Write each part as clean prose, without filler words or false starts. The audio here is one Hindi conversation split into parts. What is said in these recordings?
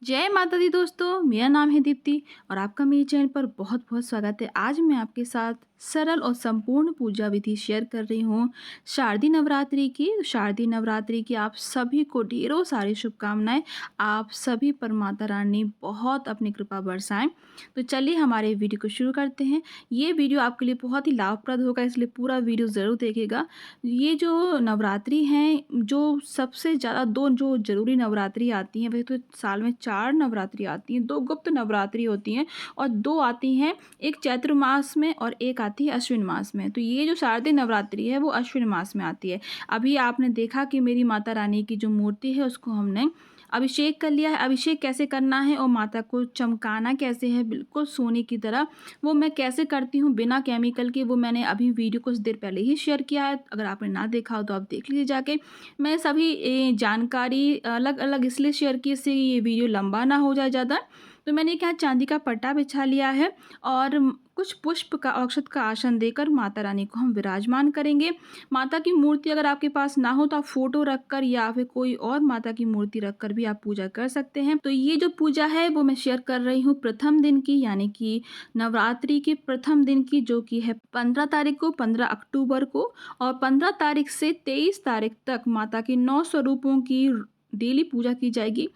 जय माता दी दोस्तों, मेरा नाम है दीप्ति और आपका मेरे चैनल पर बहुत बहुत स्वागत है। आज मैं आपके साथ सरल और संपूर्ण पूजा विधि शेयर कर रही हूँ शारदीय नवरात्रि की। शारदीय नवरात्रि की आप सभी को ढेरों सारी शुभकामनाएं। आप सभी पर माता रानी बहुत अपनी कृपा बरसाएं। तो चलिए हमारे वीडियो को शुरू करते हैं। ये वीडियो आपके लिए बहुत ही लाभप्रद होगा, इसलिए पूरा वीडियो ज़रूर देखिएगा। ये जो नवरात्रि हैं, जो सबसे ज़्यादा दो जो ज़रूरी नवरात्रि आती हैं, वैसे तो साल में 4 नवरात्रि आती हैं, 2 गुप्त नवरात्रि होती हैं और 2 आती हैं, एक चैत्र मास में और एक आती है अश्विन मास में। तो ये जो शारदीय नवरात्रि है वो अश्विन मास में आती है। अभी आपने देखा कि मेरी माता रानी की जो मूर्ति है उसको हमने अभिषेक कर लिया है। अभिषेक कैसे करना है और माता को चमकाना कैसे है बिल्कुल सोने की तरह, वो मैं कैसे करती हूँ बिना केमिकल के, वो मैंने अभी वीडियो कुछ देर पहले ही शेयर किया है। अगर आपने ना देखा हो तो आप देख लीजिए जाके। मैं सभी जानकारी अलग अलग इसलिए शेयर की, इससे ये वीडियो लंबा ना हो जाए ज़्यादा। तो मैंने क्या चांदी का पट्टा बिछा लिया है और कुछ पुष्प का औक्षत का आसन देकर माता रानी को हम विराजमान करेंगे। माता की मूर्ति अगर आपके पास ना हो तो आप फोटो रखकर या फिर कोई और माता की मूर्ति रखकर भी आप पूजा कर सकते हैं। तो ये जो पूजा है वो मैं शेयर कर रही हूँ प्रथम दिन की, यानी कि नवरात्रि के प्रथम दिन की, जो कि है 15 तारीख को, 15 अक्टूबर को। और 15 तारीख से 23 तारीख तक माता के 9 स्वरूपों की डेली पूजा की जाएगी।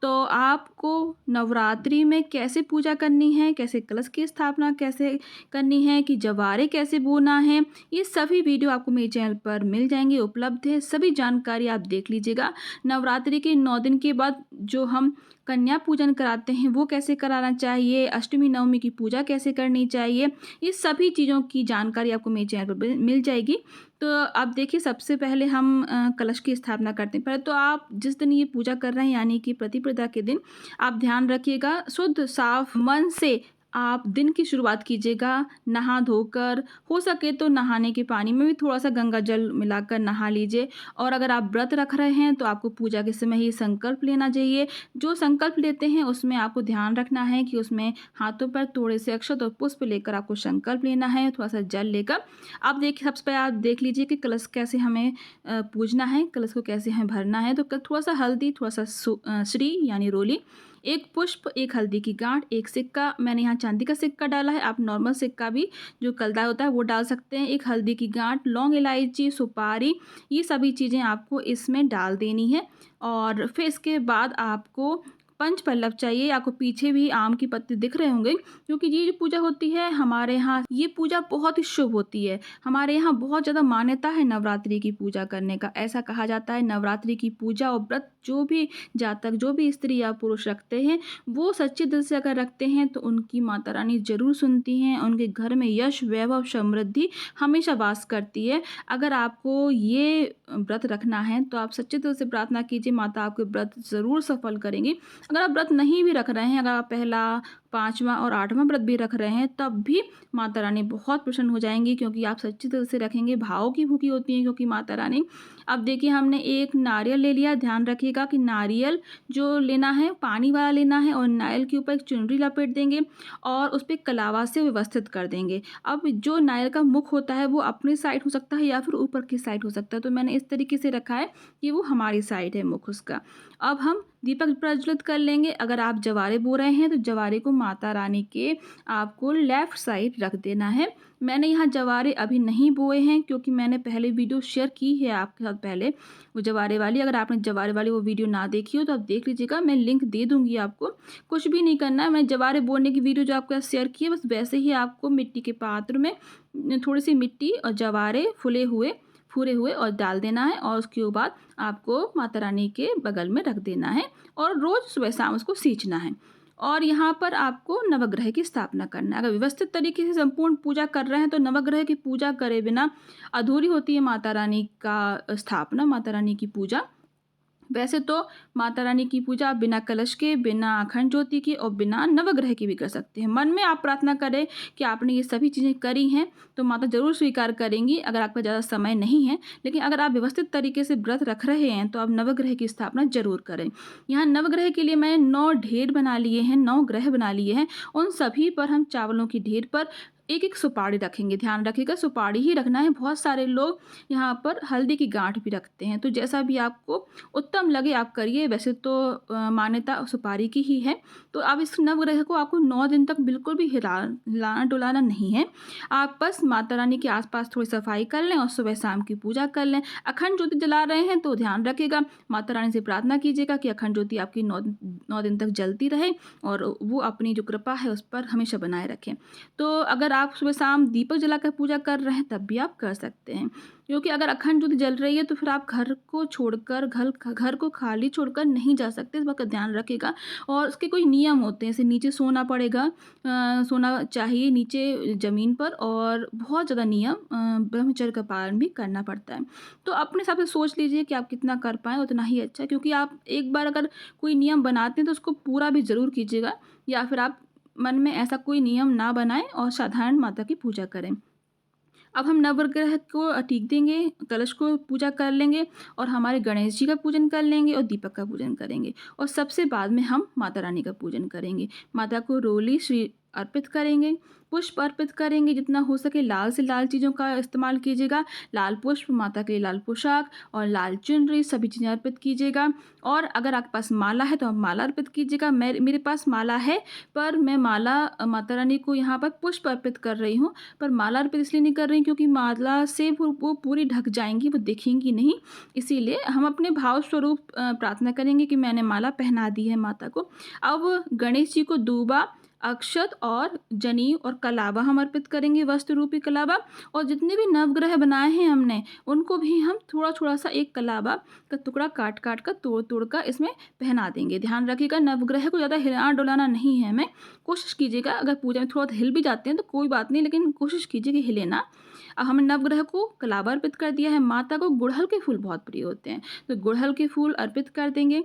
तो आपको नवरात्रि में कैसे पूजा करनी है, कैसे कलश की स्थापना कैसे करनी है, कि जवारे कैसे बोना है, ये सभी वीडियो आपको मेरे चैनल पर मिल जाएंगे, उपलब्ध है। सभी जानकारी आप देख लीजिएगा। नवरात्रि के 9 दिन के बाद जो हम कन्या पूजन कराते हैं वो कैसे कराना चाहिए, अष्टमी नवमी की पूजा कैसे करनी चाहिए, ये सभी चीज़ों की जानकारी आपको मेरे चैनल पर मिल जाएगी। तो आप देखिए, सबसे पहले हम कलश की स्थापना करते हैं। पहले तो आप जिस दिन ये पूजा कर रहे हैं, यानी कि प्रतिपदा के दिन, आप ध्यान रखिएगा शुद्ध साफ मन से आप दिन की शुरुआत कीजिएगा। नहा धोकर, हो सके तो नहाने के पानी में भी थोड़ा सा गंगा जल मिलाकर नहा लीजिए। और अगर आप व्रत रख रहे हैं तो आपको पूजा के समय ही संकल्प लेना चाहिए। जो संकल्प लेते हैं उसमें आपको ध्यान रखना है कि उसमें हाथों पर थोड़े से अक्षत और पुष्प लेकर आपको संकल्प लेना है, थोड़ा सा जल लेकर। आप देखिए, सबसे पहले आप देख लीजिए कि कलश कैसे हमें पूजना है, कलश को कैसे हमें भरना है। तो थोड़ा सा हल्दी, थोड़ा सा श्री यानी रोली, एक पुष्प, एक हल्दी की गांठ, एक सिक्का। मैंने यहाँ चांदी का सिक्का डाला है, आप नॉर्मल सिक्का भी जो कलदा होता है वो डाल सकते हैं। एक हल्दी की गांठ, लौंग, इलायची, सुपारी, ये सभी चीज़ें आपको इसमें डाल देनी है। और फिर इसके बाद आपको पंच पल्लव चाहिए। आपको पीछे भी आम की पत्ती दिख रहे होंगे, क्योंकि ये जो पूजा होती है हमारे यहाँ, ये पूजा बहुत ही शुभ होती है। हमारे यहाँ बहुत ज़्यादा मान्यता है नवरात्रि की पूजा करने का। ऐसा कहा जाता है नवरात्रि की पूजा और व्रत जो भी जातक, जो भी स्त्री या पुरुष रखते हैं, वो सच्चे दिल से अगर रखते हैं तो उनकी माता रानी जरूर सुनती हैं। उनके घर में यश, वैभव, समृद्धि हमेशा वास करती है। अगर आपको ये व्रत रखना है तो आप सच्चे दिल से प्रार्थना कीजिए, माता आपके व्रत ज़रूर सफल करेंगी। अगर आप व्रत नहीं भी रख रहे हैं, अगर आप पहला, 5वां और 8वां व्रत भी रख रहे हैं, तब भी माता रानी बहुत प्रसन्न हो जाएंगी, क्योंकि आप सच्चे दिल से रखेंगे। भाव की भूखी होती हैं क्योंकि माता रानी। अब देखिए, हमने एक नारियल ले लिया। ध्यान रखिएगा कि नारियल जो लेना है पानी वाला लेना है, और नारियल के ऊपर एक चुनरी लपेट देंगे और उस पर कलावा से व्यवस्थित कर देंगे। अब जो नारियल का मुख होता है वो अपनी साइड हो सकता है या फिर ऊपर की साइड हो सकता है। तो मैंने इस तरीके से रखा है कि वो हमारी साइड है मुख उसका। अब हम दीपक प्रज्वलित कर लेंगे। अगर आप जवारे बो रहे हैं तो जवारे को माता रानी के आपको लेफ्ट साइड रख देना है। मैंने यहाँ जवारे अभी नहीं बोए हैं, क्योंकि मैंने पहले वीडियो शेयर की है आपके साथ पहले, वो जवारे वाली। अगर आपने जवारे वाली वो वीडियो ना देखी हो तो आप देख लीजिएगा, मैं लिंक दे दूंगी आपको। कुछ भी नहीं करना है, मैं जवारे बोने की वीडियो जो आपके साथ शेयर की है, बस वैसे ही आपको मिट्टी के पात्र में थोड़ी सी मिट्टी और जवारे फूले हुए और डाल देना है। और उसके बाद आपको माता रानी के बगल में रख देना है और रोज़ सुबह शाम उसको सींचना है। और यहाँ पर आपको नवग्रह की स्थापना करना है। अगर व्यवस्थित तरीके से संपूर्ण पूजा कर रहे हैं तो नवग्रह की पूजा करे बिना अधूरी होती है माता रानी का स्थापना, माता रानी की पूजा। वैसे तो माता रानी की पूजा आप बिना कलश के, बिना अखंड ज्योति के और बिना नवग्रह के भी कर सकते हैं। मन में आप प्रार्थना करें कि आपने ये सभी चीज़ें करी हैं तो माता जरूर स्वीकार करेंगी, अगर आपका ज़्यादा समय नहीं है। लेकिन अगर आप व्यवस्थित तरीके से व्रत रख रहे हैं तो आप नवग्रह की स्थापना जरूर करें। यहाँ नवग्रह के लिए मैं 9 ढेर बना लिए हैं, 9 ग्रह बना लिए हैं। उन सभी पर हम चावलों की ढेर पर एक-एक सुपारी रखेंगे। ध्यान रखिएगा सुपारी ही रखना है। बहुत सारे लोग यहाँ पर हल्दी की गाँठ भी रखते हैं। तो जैसा भी आपको उत्तम लगे आप करिए। वैसे तो मान्यता सुपारी की ही है। तो अब इस नवग्रह को आपको 9 दिन तक बिल्कुल भी हिलाना-डुलाना नहीं है। आप बस माता रानी के आस-पास थोड़ी सफाई कर लें और सुबह शाम की पूजा कर लें। अखंड ज्योति जला रहे हैं तो ध्यान रखिएगा, माता रानी से प्रार्थना कीजिएगा कि अखंड ज्योति आपकी 9 दिन तक जलती रहे और वो अपनी जो कृपा है उस पर हमेशा बनाए रखें। तो अगर आप सुबह शाम दीपक जलाकर पूजा कर रहे हैं तब भी आप कर सकते हैं। क्योंकि अगर अखंड ज्योति जल रही है तो फिर आप घर को खाली छोड़कर नहीं जा सकते, इस बात का ध्यान रखिएगा। और उसके कोई नियम होते हैं, जैसे नीचे सोना पड़ेगा, सोना चाहिए नीचे ज़मीन पर, और बहुत ज़्यादा नियम ब्रह्मचर्य का पालन भी करना पड़ता है। तो अपने हिसाब से सोच लीजिए कि आप कितना कर पाएँ उतना ही अच्छा है, क्योंकि आप एक बार अगर कोई नियम बनाते हैं तो उसको पूरा भी ज़रूर कीजिएगा, या फिर आप मन में ऐसा कोई नियम ना बनाएँ और साधारण माता की पूजा करें। अब हम नवग्रह को टीक देंगे, कलश को पूजा कर लेंगे और हमारे गणेश जी का पूजन कर लेंगे और दीपक का पूजन करेंगे, और सबसे बाद में हम माता रानी का पूजन करेंगे। माता को रोली श्री अर्पित करेंगे, पुष्प अर्पित करेंगे, जितना हो सके लाल से लाल चीज़ों का इस्तेमाल कीजिएगा। लाल पुष्प, माता के लिए लाल पोशाक और लाल चुनरी सभी चीज़ें अर्पित कीजिएगा। और अगर आपके पास माला है तो आप माला अर्पित कीजिएगा। मेरे पास माला है, पर मैं माला माता रानी को यहाँ पर पुष्प अर्पित कर रही हूँ, पर माला अर्पित इसलिए नहीं कर रही क्योंकि माला से वो पूरी ढक जाएँगी, वो दिखेंगी नहीं। इसीलिए हम अपने भाव स्वरूप प्रार्थना करेंगे कि मैंने माला पहना दी है माता को। अब गणेश जी को दूबा, अक्षत और जनेऊ और कलावा हम अर्पित करेंगे, वस्त्र रूपी कलावा। और जितने भी नवग्रह बनाए हैं हमने, उनको भी हम थोड़ा-थोड़ा सा एक कलावा का टुकड़ा काट-काट कर, तोड़-तोड़ कर इसमें पहना देंगे। ध्यान रखिएगा नवग्रह को ज़्यादा हिलाना-डुलाना नहीं है हमें। कोशिश कीजिएगा, अगर पूजा में थोड़ा हिल भी जाते हैं तो कोई बात नहीं, लेकिन कोशिश कीजिए कि हिले ना। अब हमने नवग्रह को कलावा अर्पित कर दिया है। माता को गुड़हल के फूल बहुत प्रिय होते हैं, तो गुड़हल के फूल अर्पित कर देंगे।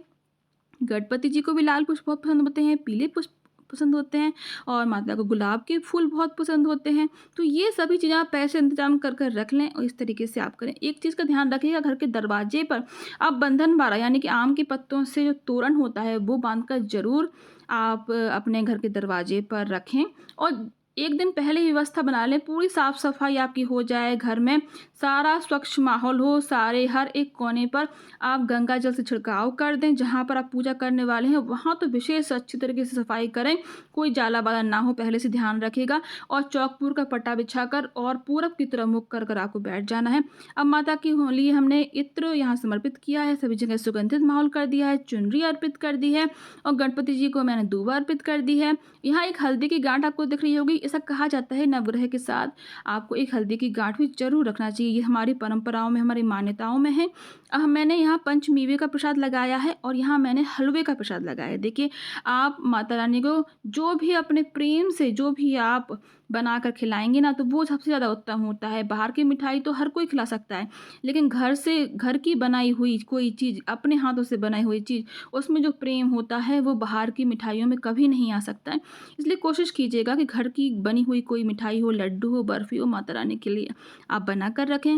गणपति जी को भी लाल पुष्प बहुत पसंद होते हैं, पीले पुष्प पसंद होते हैं, और माता को गुलाब के फूल बहुत पसंद होते हैं। तो ये सभी चीज़ें आप पैसे इंतजाम कर कर रख लें और इस तरीके से आप करें। एक चीज़ का ध्यान रखिएगा, घर के दरवाजे पर आप बंधन बारा यानी कि आम के पत्तों से जो तोरण होता है वो बांधकर ज़रूर आप अपने घर के दरवाजे पर रखें। और एक दिन पहले ही व्यवस्था बना लें, पूरी साफ सफाई आपकी हो जाए, घर में सारा स्वच्छ माहौल हो, सारे हर एक कोने पर आप गंगा जल से छिड़काव कर दें। जहाँ पर आप पूजा करने वाले हैं वहाँ तो विशेष अच्छी तरीके से सफाई करें, कोई जाला वाला ना हो, पहले से ध्यान रखिएगा। और चौकपुर का पट्टा बिछाकर और पूरब की तरफ मुख कर कर आपको बैठ जाना है। अब माता की लिए हमने इत्र यहाँ समर्पित किया है, सभी जगह सुगंधित माहौल कर दिया है, चुनरी अर्पित कर दी है, और गणपति जी को मैंने दूबा अर्पित कर दी है। यहाँ एक हल्दी की गांठ आपको दिख रही होगी। ऐसा कहा जाता है नवग्रह के साथ आपको एक हल्दी की गांठ भी जरूर रखना चाहिए, ये हमारी परंपराओं में, हमारी मान्यताओं में है। अब मैंने यहाँ पंचमेवे का प्रसाद लगाया है और यहाँ मैंने हलवे का प्रसाद लगाया है। देखिए, आप माता रानी को जो भी अपने प्रेम से जो भी आप बना कर खिलाएंगे ना, तो वो सबसे ज़्यादा उत्तम होता है। बाहर की मिठाई तो हर कोई खिला सकता है, लेकिन घर की बनाई हुई कोई चीज़, अपने हाथों से बनाई हुई चीज़, उसमें जो प्रेम होता है वो बाहर की मिठाइयों में कभी नहीं आ सकता है। इसलिए कोशिश कीजिएगा कि घर की बनी हुई कोई मिठाई हो, लड्डू हो, बर्फ़ी हो, माता रानी के लिए आप बना कर रखें।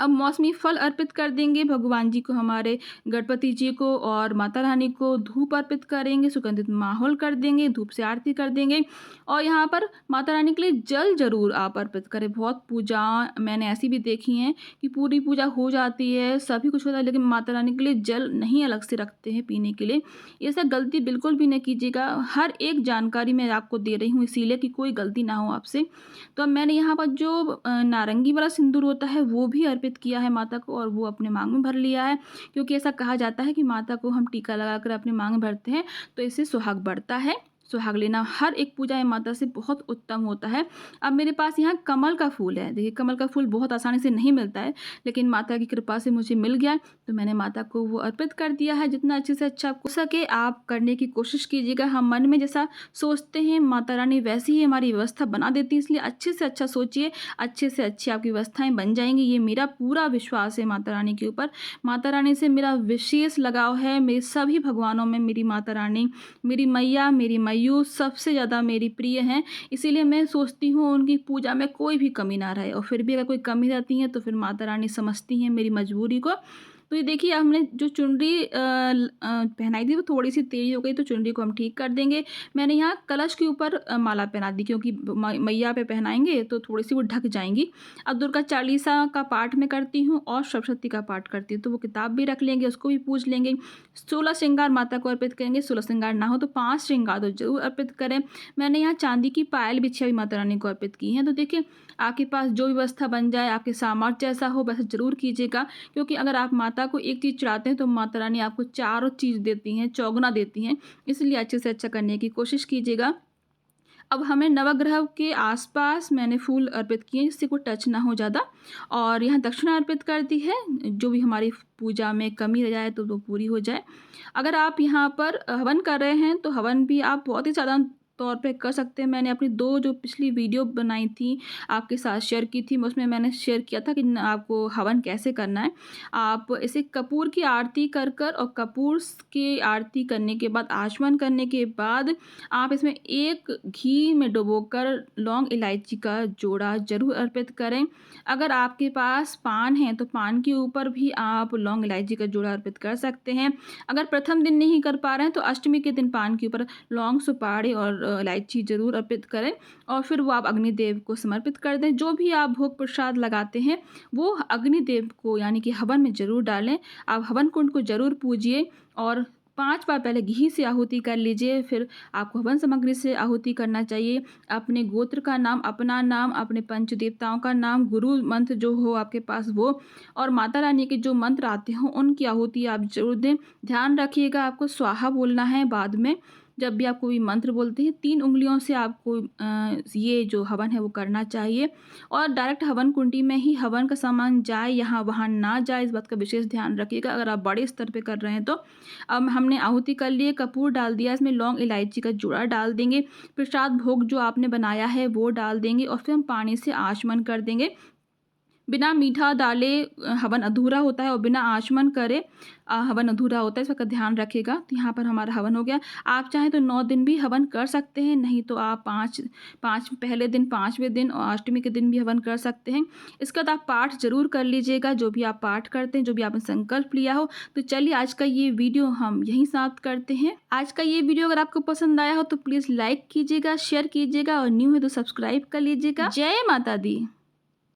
अब मौसमी फल अर्पित कर देंगे भगवान जी को, हमारे गणपति जी को और माता रानी को धूप अर्पित करेंगे, सुगंधित माहौल कर देंगे, धूप से आरती कर देंगे। और यहाँ पर माता रानी के लिए जल ज़रूर आप अर्पित करें। बहुत पूजा मैंने ऐसी भी देखी हैं कि पूरी पूजा हो जाती है, सभी कुछ होता है, लेकिन माता रानी के लिए जल नहीं अलग से रखते हैं पीने के लिए। ये सब गलती बिल्कुल भी नहीं कीजिएगा। हर एक जानकारी मैं आपको दे रही हूँ इसीलिए कि कोई गलती ना हो आपसे। तो अब मैंने यहाँ पर जो नारंगी वाला सिंदूर होता है वो भी अर्पित किया है माता को, और वो अपने मांग में भर लिया है, क्योंकि ऐसा कहा जाता है कि माता को हम टीका लगाकर अपने मांग में भरते हैं तो इससे सुहाग बढ़ता है। सुहाग लेना हर एक पूजा में माता से बहुत उत्तम होता है। अब मेरे पास यहाँ कमल का फूल है। देखिए, कमल का फूल बहुत आसानी से नहीं मिलता है, लेकिन माता की कृपा से मुझे मिल गया, तो मैंने माता को वो अर्पित कर दिया है। जितना अच्छे से अच्छा हो सके आप करने की कोशिश कीजिएगा। हम मन में जैसा सोचते हैं माता रानी वैसी ही हमारी व्यवस्था बना देती है, इसलिए अच्छे से अच्छा सोचिए, अच्छे से अच्छी आपकी व्यवस्थाएं बन जाएंगी। ये मेरा पूरा विश्वास है माता रानी के ऊपर। माता रानी से मेरा विशेष लगाव है। मेरे सभी भगवानों में मेरी माता रानी, मेरी मैया, मेरी मयूर सबसे ज़्यादा मेरी प्रिय हैं। इसीलिए मैं सोचती हूँ उनकी पूजा में कोई भी कमी ना रहे, और फिर भी अगर कोई कमी रहती है तो फिर माता रानी समझती हैं मेरी मजबूरी को। तो ये देखिए हमने जो चुनरी पहनाई थी वो थोड़ी-सी टेढ़ी हो गई, तो चुनरी को हम ठीक कर देंगे। मैंने यहाँ कलश के ऊपर माला पहना दी, क्योंकि मैया पे पहनाएँगे तो थोड़ी-सी वो ढक जाएँगी। अब दुर्गा चालीसा का पाठ मैं करती हूँ और सप्तशती का पाठ करती हूँ, तो वो किताब भी रख लेंगे, उसको भी पूज लेंगे। 16 श्रृंगार माता को अर्पित करेंगे, 16 श्रृंगार ना हो तो 5 श्रृंगार तो ज़रूर अर्पित करें। मैंने यहाँ चांदी की पायल बिछिया भी माता रानी को अर्पित की हैं। तो देखिए आपके पास जो व्यवस्था बन जाए, आपके सामर्थ्य जैसा हो वैसे ज़रूर कीजिएगा, क्योंकि अगर आप माता को एक चीज़ चढ़ाते हैं तो माता रानी आपको चारों चीज़ देती हैं, चौगुना देती हैं। इसलिए अच्छे से अच्छा करने की कोशिश कीजिएगा। अब हमें नवग्रह के आसपास मैंने फूल अर्पित किए हैं, जिससे कोई टच ना हो ज़्यादा, और यहाँ दक्षिणा अर्पित कर दी है, जो भी हमारी पूजा में कमी रह जाए तो वो पूरी हो जाए। अगर आप यहाँ पर हवन कर रहे हैं तो हवन भी आप बहुत ही साधारण तौर पे कर सकते हैं। मैंने अपनी 2 जो पिछली वीडियो बनाई थी, आपके साथ शेयर की थी, उसमें मैंने शेयर किया था कि आपको हवन कैसे करना है। आप इसे कपूर की आरती कर और कपूर की आरती करने के बाद, आचमन करने के बाद आप इसमें एक घी में डुबोकर लौंग इलायची का जोड़ा ज़रूर अर्पित करें। अगर आपके पास पान है तो पान के ऊपर भी आप लौंग इलायची का जोड़ा अर्पित कर सकते हैं। अगर प्रथम दिन नहीं कर पा रहे हैं तो अष्टमी के दिन पान के ऊपर लौंग, सुपारी और इलायची ज़रूर अर्पित करें, और फिर वो आप अग्निदेव को समर्पित कर दें। जो भी आप भोग प्रसाद लगाते हैं वो अग्निदेव को यानी कि हवन में ज़रूर डालें। आप हवन कुंड को ज़रूर पूजिए और 5 बार पहले घी से आहुति कर लीजिए, फिर आपको हवन सामग्री से आहुति करना चाहिए। अपने गोत्र का नाम, अपना नाम, अपने पंच देवताओं का नाम, गुरु मंत्र जो हो आपके पास वो, और माता रानी के जो मंत्र आते हों उनकी आहुति आप ज़रूर दें। ध्यान रखिएगा आपको स्वाहा बोलना है बाद में। जब भी आप कोई मंत्र बोलते हैं 3 उँगलियों से आपको ये जो हवन है वो करना चाहिए, और डायरेक्ट हवन कुंडी में ही हवन का सामान जाए, यहाँ वहाँ ना जाए, इस बात का विशेष ध्यान रखिएगा अगर आप बड़े स्तर पे कर रहे हैं तो। अब हमने आहुति कर लिए, कपूर डाल दिया, इसमें लौंग इलायची का जूड़ा डाल देंगे, प्रसाद भोग जो आपने बनाया है वो डाल देंगे, और फिर हम पानी से आचमन कर देंगे। बिना मीठा डाले हवन अधूरा होता है, और बिना आचमन करे हवन अधूरा होता है, इसका ध्यान रखिएगा। तो यहाँ पर हमारा हवन हो गया। आप चाहें तो 9 दिन भी हवन कर सकते हैं, नहीं तो आप 5 पहले दिन, 5वें दिन और अष्टमी के दिन भी हवन कर सकते हैं। इसके बाद आप पाठ ज़रूर कर लीजिएगा, जो भी आप पाठ करते हैं, जो भी आपने संकल्प लिया हो। तो चलिए आज का ये वीडियो हम यहीं समाप्त करते हैं। आज का ये वीडियो अगर आपको पसंद आया हो तो प्लीज़ लाइक कीजिएगा, शेयर कीजिएगा, और न्यू है तो सब्सक्राइब कर लीजिएगा। जय माता दी।